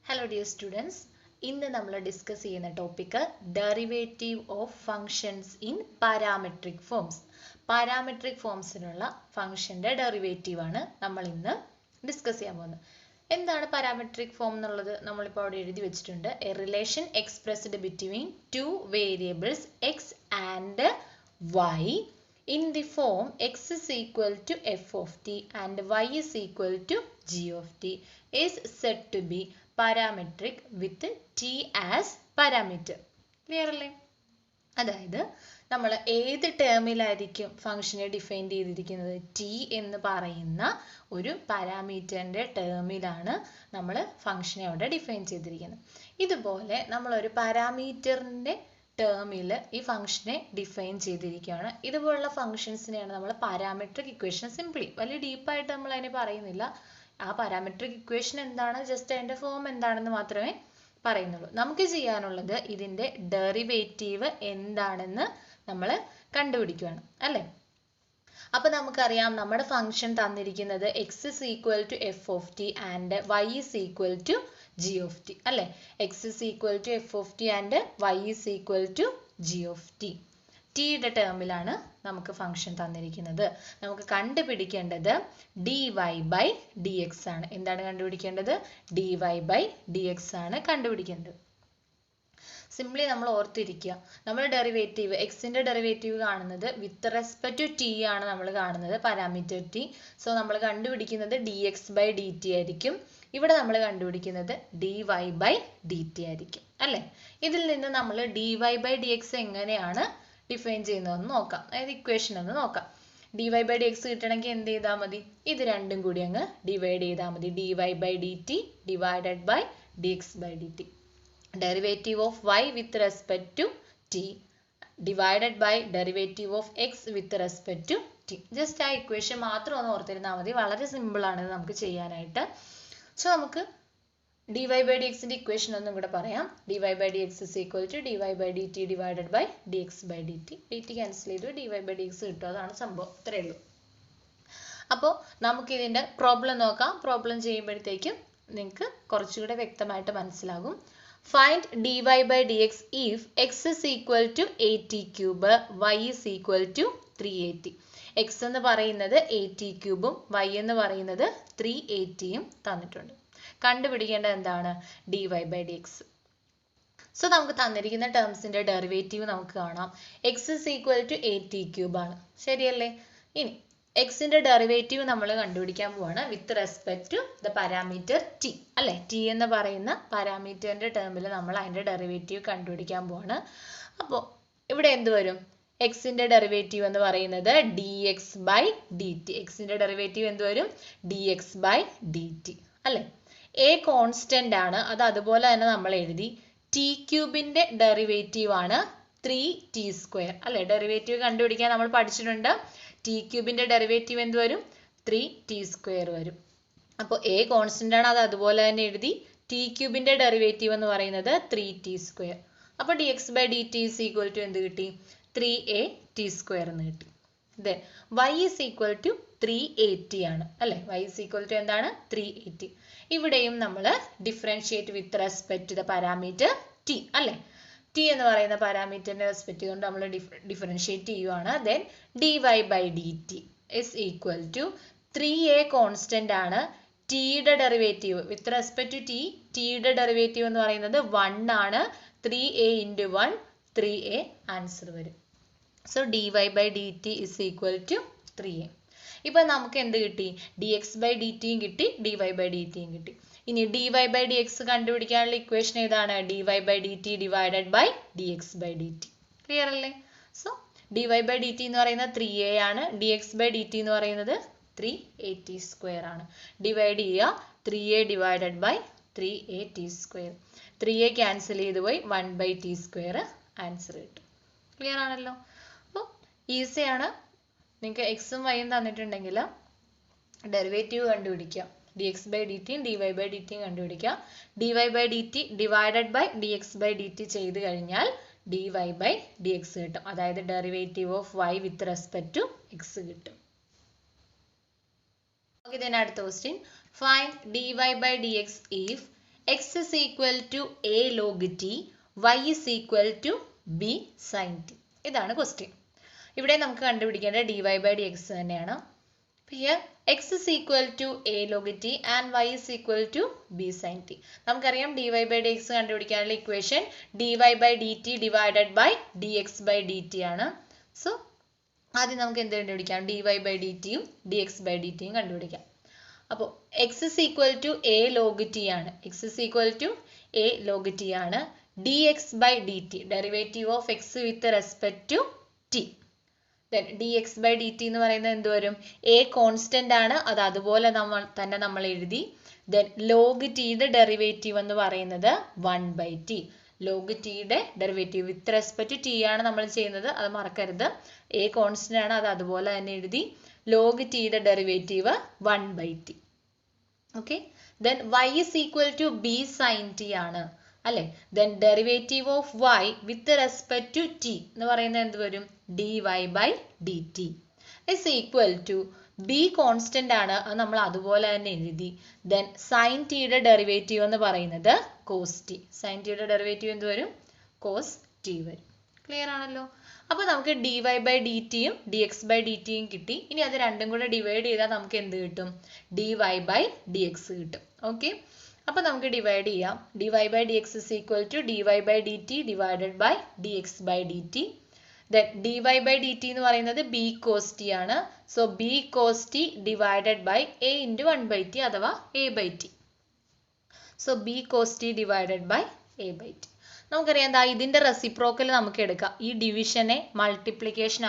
Hello dear students. ഇന്ന് നമ്മൾ discuss ചെയ്യുന്ന topic derivative of functions in parametric forms. Parametric ഫോംസിലുള്ള ഫംഗ്ഷന്റെ ഡെറിവേറ്റീവ് ആണ് നമ്മൾ ഇന്ന് ഡിസ്കസ് ചെയ്യാൻ പോകുന്നത്. എന്താണ് പാരാമെട്രിക് ഫോം എന്നുള്ളത് നമ്മളിപ്പോൾ അവിടെ എഴുതി വെച്ചിട്ടുണ്ട്. A relation expressed between two variables x and y in the form x is equal to f of t and y is equal to g of t is said to be parametric with t as parameter. Clear അല്ലേ? അതായത് നമ്മൾ ഏത് ടേമിലായിരിക്കും ഫംഗ്ഷനെ define ചെയ്തിരിക്കുന്നത്? T എന്ന് പറയുന്ന ഒരു പാരാമീറ്ററിന്റെ ടേമിലാണ് നമ്മൾ ഫംഗ്ഷനെ അവിടെ ഡിഫൈൻ ചെയ്തിരിക്കുന്നത്. ഇതുപോലെ നമ്മളൊരു പാരാമീറ്ററിന്റെ ടേമിൽ ഈ ഫംഗ്ഷനെ ഡിഫൈൻ ചെയ്തിരിക്കുകയാണ്. ഇതുപോലുള്ള ഫംഗ്ഷൻസിനെയാണ് നമ്മൾ പാരാമെട്രിക് ഇക്വേഷൻ. സിംപ്ലി വലിയ ഡീപ്പായിട്ട് നമ്മൾ അതിനെ പറയുന്നില്ല. ആ പാരാമെട്രിക് ഇക്വേഷൻ എന്താണ്, ജസ്റ്റ് അതിന്റെ ഫോം എന്താണെന്ന് മാത്രമേ പറയുന്നുള്ളൂ. നമുക്ക് ചെയ്യാനുള്ളത് ഇതിന്റെ ഡെറിവേറ്റീവ് എന്താണെന്ന് നമ്മൾ കണ്ടുപിടിക്കുകയാണ് അല്ലേ. അപ്പൊ നമുക്കറിയാം നമ്മുടെ ഫംഗ്ഷൻ തന്നിരിക്കുന്നത് X is equal to F of T and Y is equal to G of T അല്ലെ. X is equal to F of T and Y is equal to G of T. ടിയുടെ ടേമിലാണ് നമുക്ക് function തന്നിരിക്കുന്നത്. നമുക്ക് കണ്ടുപിടിക്കേണ്ടത് D Y by D X ആണ്. എന്താണ് കണ്ടുപിടിക്കേണ്ടത്? D Y by D X ആണ് കണ്ടുപിടിക്കേണ്ടത്. സിംപ്ലി നമ്മൾ ഓർത്തിരിക്കുക, നമ്മൾ ഡെറിവേറ്റീവ് എക്സിന്റെ ഡെറിവേറ്റീവ് കാണുന്നത് വിത്ത് റെസ്പെക്ട് ടു ടി ആണ് നമ്മൾ കാണുന്നത്, പാരാമീറ്റർ ടി. സോ നമ്മൾ കണ്ടുപിടിക്കുന്നത് d X by D t ആയിരിക്കും. ഇവിടെ നമ്മൾ കണ്ടുപിടിക്കുന്നത് d Y by D t ആയിരിക്കും അല്ലെ. ഇതിൽ നിന്ന് നമ്മൾ d Y by D x എങ്ങനെയാണ് ഡിഫൈൻ ചെയ്യുന്നതെന്ന് നോക്കാം. അതായത് ഇക്വേഷൻ ഒന്ന് നോക്കാം. D Y by D x കിട്ടണമെങ്കിൽ എന്ത് ചെയ്താൽ മതി? ഇത് രണ്ടും കൂടി അങ്ങ് ഡിവൈഡ് ചെയ്താൽ മതി. D Y by D T divided by D X by D t. Derivative of y with respect to t divided by derivative of x with respect to t. Just ആ ഇക്വേഷൻ മാത്രം ഒന്ന് ഓർത്തിരുന്നാൽ മതി. വളരെ simple ആണ് ഇത് നമുക്ക് ചെയ്യാനായിട്ട്. So നമുക്ക് dy by dx ന്റെ ഇക്വേഷൻ ഒന്നും കൂടെ പറയാം. dy by dx is equal to dy by dt divided by dx by dt. dt cancel ചെയ്തു dy by dx കിട്ടും. അതാണ് സംഭവം. ഇത്രയേ ഉള്ളൂ. അപ്പോൾ നമുക്ക് ഇതിന്റെ പ്രോബ്ലം നോക്കാം. പ്രോബ്ലം ചെയ്യുമ്പോഴത്തേക്കും നിങ്ങൾക്ക് കുറച്ചുകൂടെ വ്യക്തമായിട്ട് മനസ്സിലാകും. Find dy by dx if x is equal to 80 cube, y is equal to 380. x എന്ന് പറയുന്നത് 80 ക്യൂബും y എന്ന് പറയുന്നത് 380യും തന്നിട്ടുണ്ട്. കണ്ടുപിടിക്കേണ്ടത് എന്താണ്? dy by dx. സോ നമുക്ക് തന്നിരിക്കുന്ന ടേംസിന്റെ ഡെറിവേറ്റീവ് നമുക്ക് കാണാം. x is equal to 80 cube ആണ്, ശരിയല്ലേ? ഇനി എക്സിന്റെ ഡെറിവേറ്റീവ് നമ്മൾ കണ്ടുപിടിക്കാൻ പോവാണ് with respect to the parameter t അല്ലെ. ടി എന്ന് പറയുന്ന പാരാമീറ്ററിന്റെ ടേമിൽ നമ്മൾ അതിന്റെ ഡെറിവേറ്റീവ് കണ്ടുപിടിക്കാൻ പോവാണ്. അപ്പോൾ ഇവിടെ എന്ത് വരും? എക്സിന്റെ ഡെറിവേറ്റീവ് എന്ന് പറയുന്നത് d X by D t. എക്സിന്റെ ഡെറിവേറ്റീവ് എന്ത് വരും? D X by D t അല്ലെ. എ കോൺസ്റ്റന്റ് ആണ്, അത് അതുപോലെ തന്നെ നമ്മൾ എഴുതി. ടി ക്യൂബിന്റെ ഡെറിവേറ്റീവ് ആണ് 3t സ്ക്വയർ അല്ലെ. ഡെറിവേറ്റീവ് കണ്ടുപിടിക്കാൻ നമ്മൾ പഠിച്ചിട്ടുണ്ട്. ടി ക്യൂബിന്റെ ഡെറിവേറ്റീവ് എന്ത് വരും? 3t സ്ക്വയർ വരും. അപ്പോൾ എ കോൺസ്റ്റന്റ് ആണ്, അത് അതുപോലെ തന്നെ എഴുതി. ടി ക്യൂബിന്റെ ഡെറിവേറ്റീവ് എന്ന് പറയുന്നത് 3t സ്ക്വയർ. അപ്പോൾ d X by D t is equal to എന്ത് കിട്ടി? 3at സ്ക്വയർ എന്ന് കിട്ടി. Then y is equal to 380 ആണ് അല്ലെ. y ഈസ് ഈക്വൽ ടു എന്താണ്? 380. ഇവിടെയും നമ്മൾ differentiate with respect to the parameter t അല്ലെ. ടി എന്ന് പറയുന്ന പാരാമീറ്ററിനെ റെസ്പെക്ട് ചെയ്തുകൊണ്ട് നമ്മൾ ഡിഫറൻഷിയേറ്റ് ചെയ്യുവാണ്. Then d Y by D t is equal to 3a constant ആണ്. ടിയുടെ derivative with respect to t, ടിയുടെ ഡെറിവേറ്റീവ് എന്ന് പറയുന്നത് 1 ആണ്. 3a ഇൻറ്റു 1 3a ആൻസർ വരും. So D Y by D t is equal to 3a. ഇപ്പൊ നമുക്ക് എന്ത് കിട്ടി? ഡി എക്സ് ബൈ ഡി ടിയും കിട്ടി, ഡി വൈ ബൈ ഡി ടിയും കിട്ടി. ഇനി D Y by D X കണ്ടുപിടിക്കാനുള്ള ഇക്വേഷൻ ഏതാണ്? D Y by D T divided by D X by D T. Clear അല്ലേ? So D Y by D T എന്ന് പറയുന്നത് 3a ആണ്. D X by D T എന്ന് പറയുന്നത് 380 square ആണ്. Divide ചെയ്യുക 3a divided by 380 square. 3a cancel ചെയ്ത് പോയി 1/t സ്ക്വയർ ആൻസർ കിട്ടും. ക്ലിയർ ആണല്ലോ? അപ്പോൾ ഈസിയാണ്. നിങ്ങൾക്ക് എക്സും വൈയും തന്നിട്ടുണ്ടെങ്കിൽ ഡെറിവേറ്റീവ് കണ്ടുപിടിക്കാം. ഡി എക്സ് ബൈ ഡി ടിയും ഡി വൈ ബൈ ഡി ടിയും കണ്ടുപിടിക്കാം. D Y by D T divided by D X by D t ചെയ്ത് കഴിഞ്ഞാൽ d Y by D x കിട്ടും. അതായത് derivative of y with respect to x കിട്ടും. Okay, then അടുത്ത question. Find d Y by D x if x is equal to a log t, y is equal to b sin t. ഇതാണ് question. ഇവിടെ നമുക്ക് കണ്ടുപിടിക്കേണ്ട dy by dx തന്നെയാണ്. Here x is equal to a log t and y is equal to b sin t. നമുക്കറിയാം dy by dx കണ്ടുപിടിക്കാനുള്ള equation dy by dt divided by dx by dt ആണ്. So ആദ്യം നമുക്ക് എന്ത് കണ്ടുപിടിക്കാം? dy by dt യും dx by dt യും കണ്ടുപിടിക്കാം. അപ്പോൾ x is equal to a log t ആണ്. x is equal to a log t ആണ്. dx by dt derivative of x with respect to t. Then dx by dt എന്ന് പറയുന്നത് എന്ത് വരും? a constant ആണ്, അത് അതുപോലെ നമ്മൾ എഴുതി. Then log t യുടെ ഡെറിവേറ്റീവ് എന്ന് പറയുന്നത് 1 by t. log t യുടെ ഡെറിവേറ്റീവ് വിത്ത് റെസ്പെക്ട് ടു t ആണ് നമ്മൾ ചെയ്യുന്നത്, അത് മറക്കരുത്. a കോൺസ്റ്റന്റ് ആണ്, അത് അതുപോലെ തന്നെ എഴുതി. log t യുടെ derivative 1 by t. Okay. Then y is equal to b sin t ആണ് അല്ലേ? Then derivative of y with respect to t എന്ന് പറയുന്നത് എന്ത് വരും? dy by dt is equal to b constant ആണ്, അത് നമ്മൾ അതുപോലെ തന്നെ എഴുതി. Then sin t യുടെ ഡെറിവേറ്റീവ് എന്ന് പറയുന്നത് cos t. sin t യുടെ ഡെറിവേറ്റീവ് എന്ത് വരും? cos t വരും. ക്ലിയർ ആണല്ലോ? അപ്പോൾ നമുക്ക് dy by dt യും dx by dt യും കിട്ടി. ഇനി അത് രണ്ടും കൂടെ ഡിവൈഡ് ചെയ്താൽ നമുക്ക് എന്ത് കിട്ടും? dy by dx കിട്ടും. ഓക്കെ. അപ്പോൾ നമുക്ക് ഡിവൈഡ് ചെയ്യാം. dy by dx is equal to dy by dt divided by dx by dt. Then dy by dt എന്ന് പറയുന്നത് b cos t ആണ്. So b cos t divided by a into 1 by t അഥവാ a by t. So b cos t divided by a by t. നമുക്കറിയാം എന്താ ഇതിന്റെ reciprocal നമുക്ക് എടുക്കാം. ഈ ഡിവിഷനെ മൾട്ടിപ്ലിക്കേഷൻ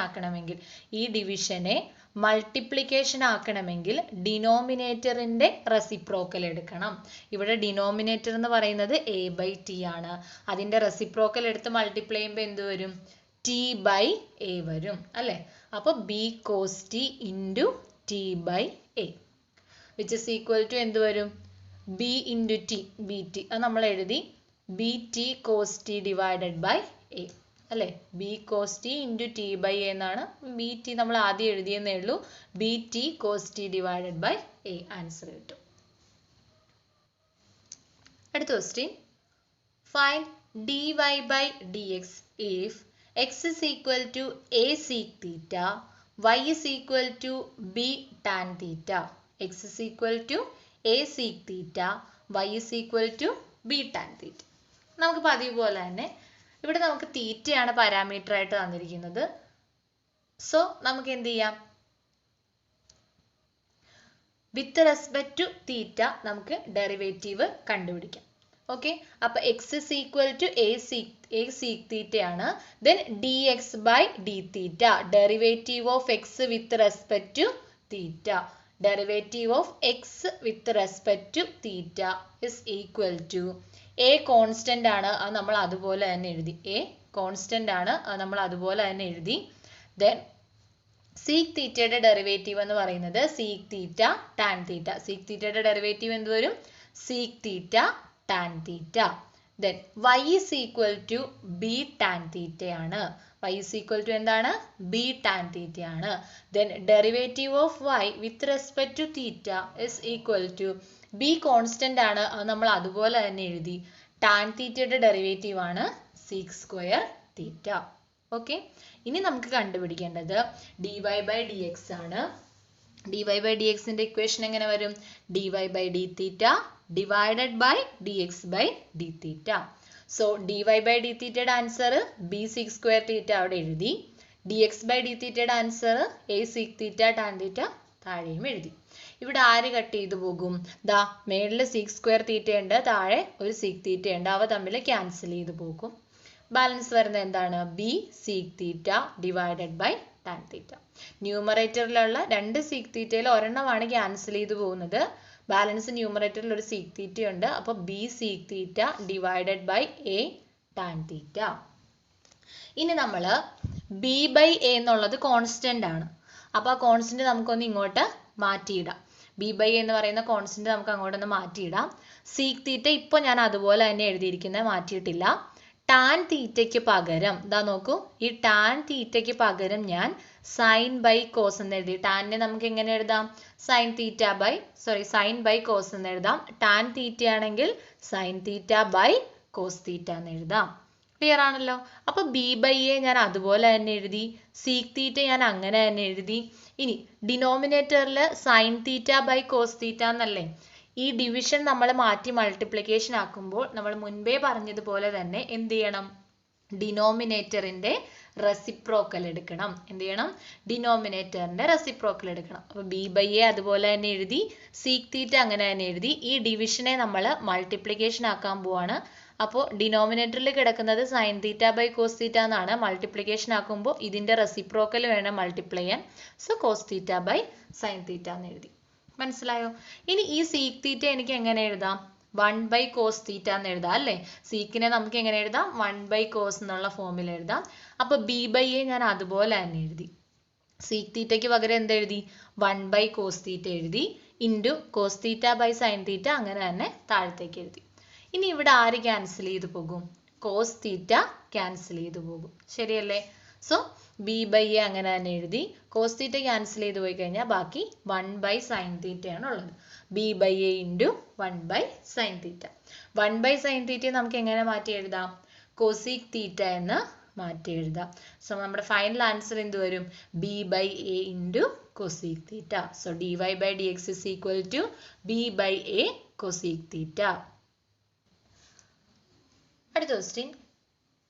ആക്കണമെങ്കിൽ ഡിനോമിനേറ്ററിന്റെ റെസിപ്രോക്കൽ എടുക്കണം. ഇവിടെ ഡിനോമിനേറ്റർ എന്ന് പറയുന്നത് a by t ആണ്. അതിന്റെ റെസിപ്രോക്കൽ എടുത്ത് മൾട്ടിപ്ലൈ ചെയ്യുമ്പോൾ എന്ത് വരും? t by a വരും അല്ലേ? അപ്പോൾ b cos t into t by a which is equal to എന്ത് വരും? b into t, bt. അത് നമ്മൾ എഴുതി bt cos t divided by a അല്ലേ? b cos t into t by a എന്നാണ്. bt നമ്മൾ ആദ്യം എഴുതിയെന്നേ ഉള്ളൂ. bt cos t divided by a answer കിട്ടും. അടുത്ത question. Find dy by dx if x is equal to a sec theta, y is equal to b tan theta. x is equal to a sec theta, y is equal to b tan theta. നമുക്ക് പതിവ് പോലെ തന്നെ ഇവിടെ നമുക്ക് തീറ്റയാണ് parameter ആയിട്ട് തന്നിരിക്കുന്നത്. So നമുക്ക് എന്ത് ചെയ്യാം? വിത്ത് റെസ്പെക്ട് ടു തീറ്റ നമുക്ക് ഡെറിവേറ്റീവ് കണ്ടുപിടിക്കാം. ഓക്കെ. അപ്പൊ X is equal to A sec theta ആണ്. Then D X by D theta derivative of X with respect to theta. Derivative of X with respect to theta is equal to A constant ആണ്, അത് നമ്മൾ അതുപോലെ തന്നെ എഴുതി. A constant ആണ്, അത് നമ്മൾ അതുപോലെ തന്നെ എഴുതി. ദെൻ സീക് തീറ്റയുടെ ഡെറിവേറ്റീവ് എന്ന് പറയുന്നത് sec theta tan theta. Sec തീറ്റയുടെ ഡെറിവേറ്റീവ് എന്ത് വരും? Sec theta tan theta. Then y is equal to b tan theta ആണ്. y is equal to എന്താണ്? b tan തീറ്റ ആണ്. Then derivative of y with respect to theta is equal to b constant ആണ്, അത് നമ്മൾ അതുപോലെ തന്നെ എഴുതി. Tan തീറ്റയുടെ ഡെറിവേറ്റീവ് ആണ് സീക് സ്ക്വയർ തീറ്റ. ഓക്കെ. ഇനി നമുക്ക് കണ്ടുപിടിക്കേണ്ടത് dy by dx ആണ്. dy by dx ന്റെ ഇക്വേഷൻ എങ്ങനെ വരും? dy by d theta divided by dx by d theta. So dy by d തീറ്റയുടെ answer b sec square theta അവിടെ എഴുതി. dx by d തീറ്റയുടെ answer a sec theta tan തീറ്റ താഴെയും എഴുതി. ഇവിടെ ആര് കട്ട് ചെയ്തു പോകും? ദാ മേളിൽ sec സ്ക്വയർ തീറ്റ ഉണ്ട്, താഴെ ഒരു sec തീറ്റ ഉണ്ട്, അവ തമ്മിൽ ക്യാൻസൽ ചെയ്തു പോകും. ബാലൻസ് വരുന്നത് എന്താണ്? b sec theta divided by tan theta. ന്യൂമറേറ്ററിലുള്ള രണ്ട് sec തീറ്റയിൽ ഒരെണ്ണമാണ് ക്യാൻസൽ ചെയ്തു പോകുന്നത്. ബാലൻസ് ന്യൂമറേറ്ററിൽ ഒരു sec തീറ്റ ഉണ്ട്. അപ്പോൾ b sec theta divided by a tan theta. ഇനി നമ്മൾ b ബൈ a എന്നുള്ളത് കോൺസ്റ്റന്റ് ആണ്. അപ്പോൾ ആ കോൺസ്റ്റന്റ് നമുക്കൊന്ന് ഇങ്ങോട്ട് മാറ്റിയിടാം. b ബൈ എന്ന് പറയുന്ന കോൺസ്റ്റന്റ് നമുക്ക് അങ്ങോട്ടൊന്ന് മാറ്റിയിടാം. sec തീറ്റ ഇപ്പോൾ ഞാൻ അതുപോലെ തന്നെ എഴുതിയിരിക്കുന്നത്, മാറ്റിയിട്ടില്ല. ടാൻ തീറ്റയ്ക്ക് പകരം ഇതാ നോക്കൂ, ഈ ടാൻ തീറ്റയ്ക്ക് പകരം ഞാൻ സൈൻ ബൈ കോസ് എന്ന് എഴുതി. ടാനിനെ നമുക്ക് എങ്ങനെ എഴുതാം? സൈൻ ബൈ കോസ് എന്ന് എഴുതാം. ടാൻ തീറ്റ ആണെങ്കിൽ sine theta by cos theta എന്ന് എഴുതാം. ക്ലിയർ ആണല്ലോ? അപ്പൊ ബി ബൈ എ ഞാൻ അതുപോലെ തന്നെ എഴുതി, സീക് തീറ്റ ഞാൻ അങ്ങനെ തന്നെ എഴുതി. ഇനി ഡിനോമിനേറ്ററിൽ sine theta by cos theta എന്നല്ലേ? ഈ ഡിവിഷൻ നമ്മൾ മാറ്റി മൾട്ടിപ്ലിക്കേഷൻ ആക്കുമ്പോൾ നമ്മൾ മുൻപേ പറഞ്ഞതുപോലെ തന്നെ എന്ത് ചെയ്യണം? ഡിനോമിനേറ്ററിന്റെ റെസിപ്രോക്കൽ എടുക്കണം. എന്ത് ചെയ്യണം? ഡിനോമിനേറ്ററിന്റെ റെസിപ്രോക്കൽ എടുക്കണം. അപ്പൊ ബി ബൈ എ അതുപോലെ തന്നെ എഴുതി, സീക് തീറ്റ അങ്ങനെ തന്നെ എഴുതി. ഈ ഡിവിഷനെ നമ്മൾ മൾട്ടിപ്ലിക്കേഷൻ ആക്കാൻ പോവാണ്. അപ്പോൾ ഡിനോമിനേറ്ററിൽ കിടക്കുന്നത് sine theta by cos theta എന്നാണ്. മൾട്ടിപ്ലിക്കേഷൻ ആക്കുമ്പോൾ ഇതിന്റെ റെസിപ്രോക്കൽ വേണം മൾട്ടിപ്ലൈ ചെയ്യാൻ. So cos theta by sine theta എന്ന് എഴുതി. മനസ്സിലായോ? ഇനി ഈ സീക് തീറ്റ എനിക്ക് എങ്ങനെ എഴുതാം? 1 ബൈ കോസ് തീറ്റ എന്ന് എഴുതാം അല്ലേ? സീക്കിനെ നമുക്ക് എങ്ങനെ എഴുതാം? 1 ബൈ കോസ് എന്നുള്ള ഫോമിൽ എഴുതാം. അപ്പൊ ബി ബൈ എ ഞാൻ അതുപോലെ തന്നെ എഴുതി. സീക് തീറ്റയ്ക്ക് പകരം എന്ത് എഴുതി? 1 ബൈ കോസ് തീറ്റ എഴുതി, into cos theta by sine theta അങ്ങനെ തന്നെ താഴത്തേക്ക് എഴുതി. ഇനി ഇവിടെ ആര് ക്യാൻസൽ ചെയ്ത് പോകും? കോസ് തീറ്റ ക്യാൻസൽ ചെയ്ത് പോകും. ശരിയല്ലേ? സോ ബി ബൈ എ അങ്ങനെ തന്നെ എഴുതി. കോസ് തീറ്റ ക്യാൻസൽ ചെയ്ത് പോയി കഴിഞ്ഞാൽ ബാക്കി 1 ബൈ സൈൻ തീറ്റയാണ് ഉള്ളത്. B by A into 1 by sine theta. 1 by sine theta നമുക്ക് എങ്ങനെ മാറ്റി എഴുതാം? കോസിക് തീറ്റ എന്ന് മാറ്റി എഴുതാം. സോ നമ്മുടെ ഫൈനൽ ആൻസർ എന്ത് വരും? B by A into cosec theta. So D Y by D X is equal to B by A cosec theta. അടുത്ത question,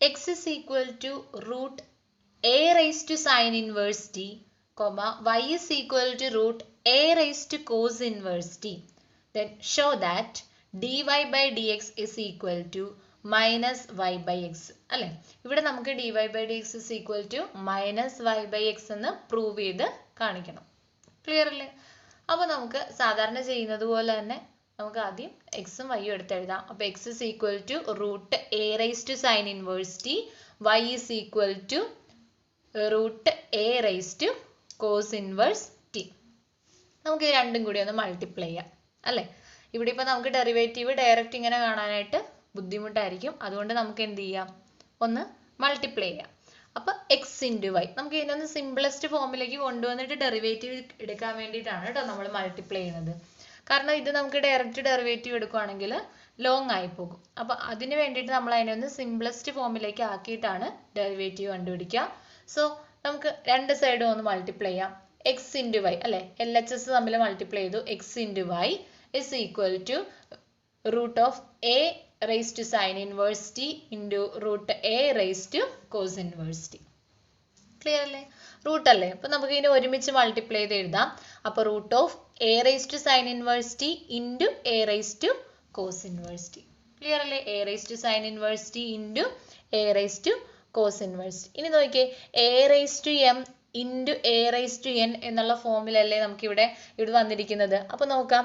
x is equal to root a raised to sin inverse t, y is equal to root a raised to cos inverse t. Then show that dy by dx is equal to minus y by x. അല്ലേ? ഇവിടെ നമുക്ക് dy by dx is equal to minus y by x എന്ന് prove ചെയ്ത് കാണിക്കണം. Clear അല്ലേ? അപ്പൊ നമുക്ക് സാധാരണ ചെയ്യുന്നത് പോലെ തന്നെ നമുക്ക് ആദ്യം എക്സും വൈയും എടുത്ത് എഴുതാം. അപ്പൊ X is equal to root A raise to sine inverse t, y is equal to root A raise to cos inverse t. നമുക്ക് ഇത് രണ്ടും കൂടി ഒന്ന് മൾട്ടിപ്ലൈ ചെയ്യാം അല്ലേ? ഇവിടെ ഇപ്പൊ നമുക്ക് ഡെറിവേറ്റീവ് ഡയറക്റ്റ് ഇങ്ങനെ കാണാനായിട്ട് ബുദ്ധിമുട്ടായിരിക്കും. അതുകൊണ്ട് നമുക്ക് എന്ത് ചെയ്യാം? ഒന്ന് മൾട്ടിപ്ലൈ ചെയ്യാം. അപ്പൊ എക്സ് ഇൻറ്റു വൈ, നമുക്ക് ഇതിനൊന്ന് സിംപ്ലസ്റ്റ് ഫോമിലേക്ക് കൊണ്ടുവന്നിട്ട് ഡെറിവേറ്റീവ് എടുക്കാൻ വേണ്ടിയിട്ടാണ് കേട്ടോ നമ്മൾ മൾട്ടിപ്ലൈ ചെയ്യുന്നത്. കാരണം ഇത് നമുക്ക് ഡയറക്റ്റ് ഡെറിവേറ്റീവ് എടുക്കുകയാണെങ്കിൽ ലോങ് ആയി പോകും. അപ്പൊ അതിന് വേണ്ടിയിട്ട് നമ്മൾ അതിനെ ഒന്ന് സിംപ്ലസ്റ്റ് ഫോമിലേക്ക് ആക്കിയിട്ടാണ് ഡെറിവേറ്റീവ് കണ്ടുപിടിക്കുക. സോ നമുക്ക് രണ്ട് സൈഡും ഒന്ന് മൾട്ടിപ്ലൈ ചെയ്യാം. എക്സ് ഇൻറ്റു വൈ അല്ലെ, എൽ എച്ച് എസ് തമ്മിൽ മൾട്ടിപ്ലൈ ചെയ്തു. X into Y is equal to root of A raise to sine inverse T into root A raise to cos inverse T. Clear അല്ലേ? Root അല്ലേ? അപ്പൊ നമുക്ക് ഇതിനെ ഒരുമിച്ച് multiply ചെയ്ത് എഴുതാം. അപ്പൊ root of A raise to sine inverse T into A raise to cos inverse T. Clear അല്ലേ? A raise to sine inverse T into A raise to cos inverse t. ഇനി നോക്കിയേ, a raise to m into A raise to n എന്നുള്ള ഫോമിലല്ലേ നമുക്ക് ഇവിടെ വന്നിരിക്കുന്നത്. അപ്പൊ നോക്കാം,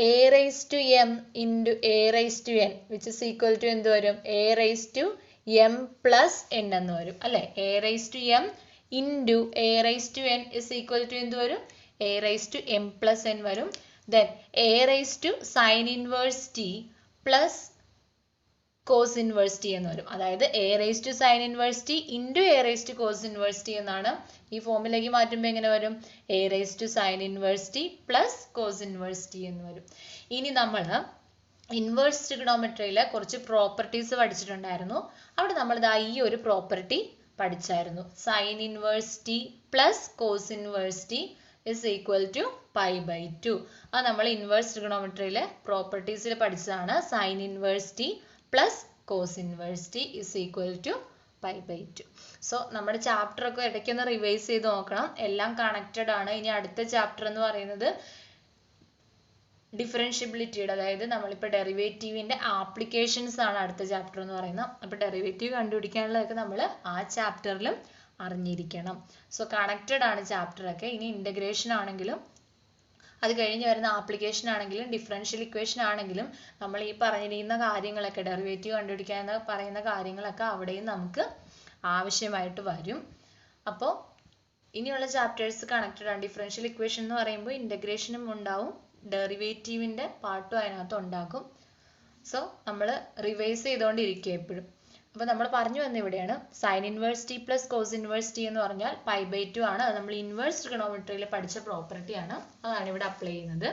a raise to m into A raise to n which is equal to എന്ത് വരും? A raise to m plus n എന്ന് വരും അല്ലെ? A raise to m into A raise to n is equal to എന്ത് വരും? A raise to m plus N വരും. Then a raise to sine inverse T plus cos inverse t എന്ന് വരും. അതായത് a raise to sine inverse T into A raise to cos inverse t എന്നാണ്. ഈ ഫോമിലേക്ക് മാറ്റുമ്പോൾ എങ്ങനെ വരും? A raise to sine inverse T plus cos inverse t എന്ന് വരും. ഇനി നമ്മൾ ഇൻവേഴ്സ് ട്രിഗണോമെട്രിയിലെ കുറച്ച് പ്രോപ്പർട്ടീസ് പഠിച്ചിട്ടുണ്ടായിരുന്നു. അവിടെ നമ്മൾ ഇതാ ഈ ഒരു പ്രോപ്പർട്ടി പഠിച്ചായിരുന്നു. Sine inverse T plus cos inverse T is equal to pi by two. അത് നമ്മൾ ഇൻവേഴ്സ് ട്രിഗണോമെട്രിയിലെ പ്രോപ്പർട്ടീസിൽ പഠിച്ചതാണ്. Sine inverse T plus cos inverse T is equal to pi by two. So നമ്മുടെ ചാപ്റ്റർ ഒക്കെ ഇടയ്ക്കൊന്ന് റിവൈസ് ചെയ്ത് നോക്കണം. എല്ലാം കണക്റ്റഡ് ആണ്. ഇനി അടുത്ത ചാപ്റ്റർ എന്ന് പറയുന്നത് ഡിഫറൻഷ്യബിലിറ്റിയുടെ, അതായത് നമ്മളിപ്പോൾ ഡെറിവേറ്റീവിന്റെ ആപ്ലിക്കേഷൻസ് ആണ് അടുത്ത ചാപ്റ്റർ എന്ന് പറയുന്നത്. അപ്പോൾ ഡെറിവേറ്റീവ് കണ്ടുപിടിക്കാനുള്ളതൊക്കെ നമ്മൾ ആ ചാപ്റ്ററിലും അറിഞ്ഞിരിക്കണം. സോ കണക്റ്റഡ് ആണ് ചാപ്റ്റർ ഒക്കെ. ഇനി ഇന്റഗ്രേഷൻ ആണെങ്കിലും അത് കഴിഞ്ഞ് വരുന്ന ആപ്ലിക്കേഷൻ ആണെങ്കിലും ഡിഫറൻഷ്യൽ ഇക്വേഷൻ ആണെങ്കിലും നമ്മൾ ഈ പറഞ്ഞിരിക്കുന്ന കാര്യങ്ങളൊക്കെ ഡെറിവേറ്റീവ് കണ്ടുപിടിക്കാൻ എന്ന് പറയുന്ന കാര്യങ്ങളൊക്കെ അവിടെയും നമുക്ക് ആവശ്യമായിട്ട് വരും. അപ്പോൾ ഇനിയുള്ള ചാപ്റ്റേഴ്സ് കണക്റ്റഡ് ആണ്. ഡിഫറൻഷ്യൽ ഇക്വേഷൻ എന്ന് പറയുമ്പോൾ ഇന്റഗ്രേഷനും ഉണ്ടാവും, ഡെറിവേറ്റീവിന്റെ പാർട്ടും അതിനകത്ത് ഉണ്ടാക്കും. സോ നമ്മൾ റിവൈസ് ചെയ്തുകൊണ്ടിരിക്കുക എപ്പോഴും. അപ്പോൾ നമ്മൾ പറഞ്ഞു വന്ന ഇവിടെയാണ് sine inverse T plus cos inverse t എന്ന് പറഞ്ഞാൽ π/2 ആണ്. അത് നമ്മൾ ഇൻവേഴ്സ് ട്രിഗണോമെട്രിയിൽ പഠിച്ച പ്രോപ്പർട്ടി ആണ്. അതാണ് ഇവിടെ അപ്ലൈ ചെയ്യുന്നത്.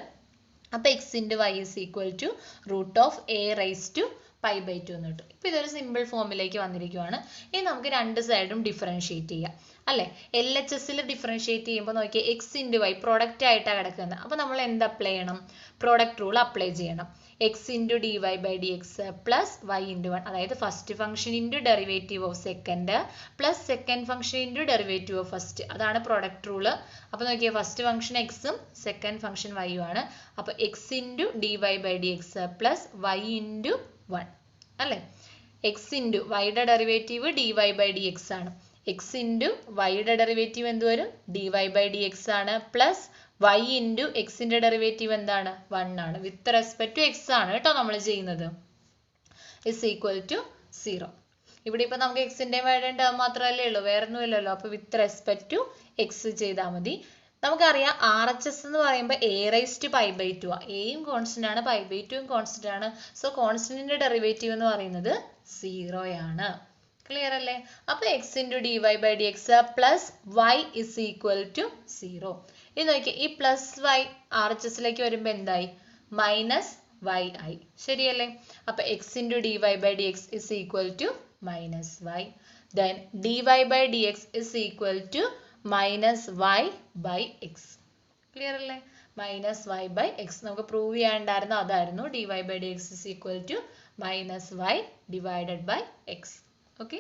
അപ്പോൾ x into Y is equal to root of A raise to π/2 എന്ന് കിട്ടും. ഇപ്പോൾ ഇതൊരു സിമ്പിൾ ഫോമിലേക്ക് വന്നിരിക്കുകയാണ്. ഇനി നമുക്ക് രണ്ട് സൈഡും ഡിഫറൻഷിയേറ്റ് ചെയ്യാം അല്ലേ. LHSൽ ഡിഫറൻഷിയേറ്റ് ചെയ്യുമ്പോൾ നോക്കിയാൽ x ഇൻറ്റു വൈ പ്രൊഡക്റ്റ് ആയിട്ടാണ് കിടക്കുന്നത്. അപ്പോൾ നമ്മൾ എന്ത് അപ്ലൈ ചെയ്യണം? പ്രോഡക്റ്റ് റൂൾ അപ്ലൈ ചെയ്യണം. x into d Y by D x plus y into 1, അതായത് first function into derivative of second plus second function into derivative of first. അതാണ് product rule. അപ്പോൾ നോക്കിയാൽ ഫസ്റ്റ് ഫംഗ്ഷൻ എക്സും second function വൈയും ആണ്. അപ്പോൾ x into d Y by D x plus y into 1 അല്ലേ. x into വൈയുടെ derivative d Y by D X ആണ്. x ഇൻറ്റു വൈയുടെ ഡെറിവേറ്റീവ് എന്ത് വരും? D Y by D X ആണ് പ്ലസ് y ഇൻറ്റു എക്സിന്റെ ഡെറിവേറ്റീവ് എന്താണ്? 1 ആണ്. വിത്ത് റെസ്പെക്ട് ടു എക്സ് ആണ് കേട്ടോ നമ്മൾ ചെയ്യുന്നത്. Is equal to 0. ഇവിടെ ഇപ്പം നമുക്ക് എക്സിൻ്റെയും വൈയുടെയും ടേം മാത്രമല്ലേ ഉള്ളൂ, വേറെ ഒന്നും ഇല്ലല്ലോ. അപ്പോൾ വിത്ത് റെസ്പെക്ട് ടു എക്സ് ചെയ്താൽ മതി. നമുക്കറിയാം RHS എന്ന് പറയുമ്പോൾ എ റൈസ് ടു π/2 ആണ്. എയും കോൺസ്റ്റന്റ് ആണ്, π/2ഉം കോൺസ്റ്റന്റ് ആണ്. സോ കോൺസ്റ്റന്റിന്റെ ഡെറിവേറ്റീവ് എന്ന് പറയുന്നത് 0 ആണ്. ക്ലിയർ അല്ലേ? അപ്പോൾ x into d Y by D x plus y is equal to 0. ഇത് നോക്കിയാൽ ഈ പ്ലസ് വൈ RHSലേക്ക് വരുമ്പോൾ എന്തായി? മൈനസ് വൈ ആയി. ശരിയല്ലേ? അപ്പോൾ x into d Y by D X is equal to minus y. Then d Y by D X is equal to minus y by x. Clear അല്ലേ? Minus y by x നമുക്ക് prove ചെയ്യാണ്ടായിരുന്നു, അതായിരുന്നു d Y by D X is equal to minus y divided by x. Okay.